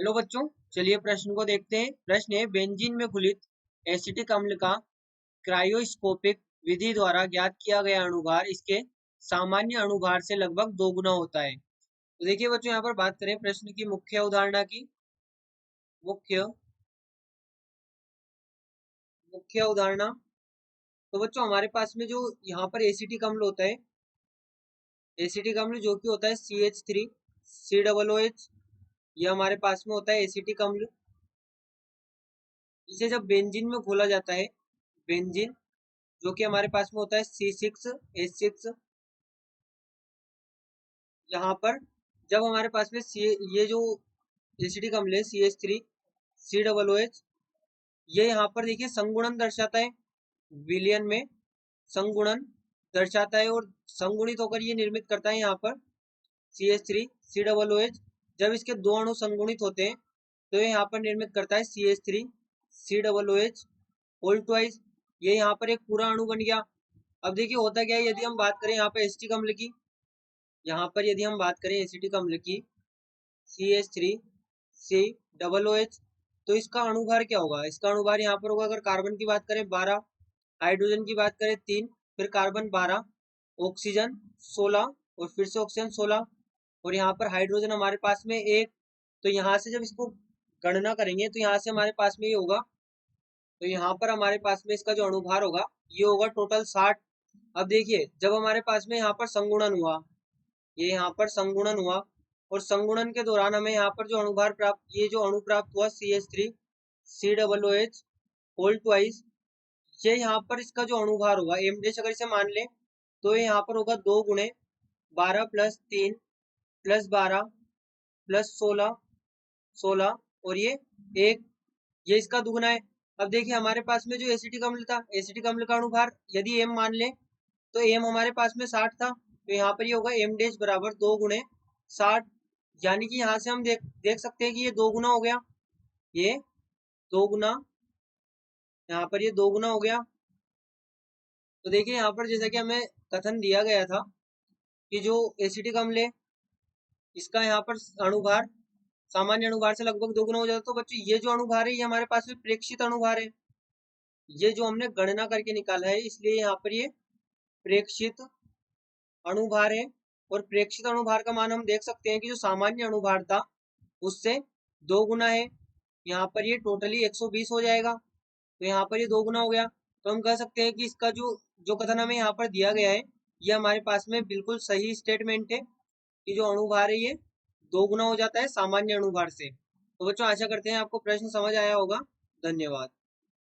Hello बच्चों, चलिए प्रश्न को देखते हैं। प्रश्न है, बेंजीन में घुलित एसिटिक अम्ल का क्रायोस्कोपिक विधि द्वारा ज्ञात किया गया अणुभार इसके सामान्य अणुभार से लगभग 2 गुना होता है। तो देखिए बच्चों, यहाँ पर बात करें प्रश्न की मुख्य अवधारणा की। मुख्य अवधारणा। तो बच्चों, हमारे पास में जो यहाँ पर एसिटिक अम्ल होता है, एसिटिक अम्ल जो कि होता है CH3 COOH, ये हमारे पास में होता है एसिटिक अम्ल। इसे जब बेंजीन में घोला जाता है, बेंजीन जो कि हमारे पास में होता है C6H6, यहाँ पर जब हमारे पास में ये जो एसिटिक अम्ल है CH3 COOH, ये यहाँ पर देखिए संगुणन दर्शाता है, विलयन में संगुणन दर्शाता है और संगुणित होकर ये निर्मित करता है यहाँ पर CH3 COOH। जब इसके दो अणु संगुणित होते हैं तो ये यहाँ पर निर्मित करता है CH3 COOH होल ट्वाइस। ये यहाँ पर एक पूरा अणु बन गया। अब देखिए होता क्या है, यदि हम बात करें यहाँ पर एसिटिक अम्ल की, यहाँ पर यदि हम बात करें एसिटिक अम्ल की CH3COOH, तो इसका अणुभार क्या होगा? इसका अणुभार यहाँ पर होगा, अगर कार्बन की बात करें 12, हाइड्रोजन की बात करें 3, फिर कार्बन 12, ऑक्सीजन 16 और फिर से ऑक्सीजन 16 और यहाँ पर हाइड्रोजन हमारे पास में 1। तो यहाँ से जब इसको गणना करेंगे तो यहाँ से हमारे पास में ये होगा, तो यहाँ पर हमारे पास में इसका जो अणुभार होगा ये होगा टोटल 60। अब देखिए जब हमारे पास में यहाँ पर संगुणन हुआ, ये यहाँ पर संगुणन हुआ और संगुणन के दौरान हमें यहाँ पर जो अणुभार प्राप्त, ये जो अणु प्राप्त हुआ CH3 COOH होल ट्वाइस, ये यहाँ पर इसका जो अणुभार होगा एम डैश अगर इसे मान ले तो ये यहाँ पर होगा 2 गुणे 12 + 3 + 12 + 16 और ये 1, ये इसका दुगुना है। अब देखिए हमारे पास में जो एसिटिक अम्ल था, एसिटिक अम्ल का अणुभार यदि एम मान ले तो एम हमारे पास में 60 था, तो यहाँ पर ये होगा एम डैश बराबर 2 गुणे 60। यानी कि यहाँ से हम देख सकते हैं कि ये 2 गुना हो गया, ये 2 गुना, यहाँ पर ये 2 गुना हो गया। तो देखिए यहाँ पर जैसा कि हमें कथन दिया गया था कि जो एसिटिक अम्ल है इसका यहाँ पर अणुभार सामान्य अणुभार से लगभग 2 गुना हो जाता है। तो बच्चों ये जो अणुभार है ये हमारे पास में प्रेक्षित अणुभार है, ये जो हमने गणना करके निकाला है, इसलिए यहाँ पर ये प्रेक्षित अणुभार है। और प्रेक्षित अणुभार का मान हम देख सकते हैं कि जो सामान्य अणुभार था उससे 2 गुना है, यहाँ पर ये टोटली 120 हो जाएगा, तो यहाँ पर ये 2 गुना हो गया। तो हम कह सकते हैं कि इसका जो जो कथन हमें यहाँ पर दिया गया है ये हमारे पास में बिल्कुल सही स्टेटमेंट है कि जो अणुभार है ये 2 गुना हो जाता है सामान्य अणुभार से। तो बच्चों आशा करते हैं आपको प्रश्न समझ आया होगा। धन्यवाद।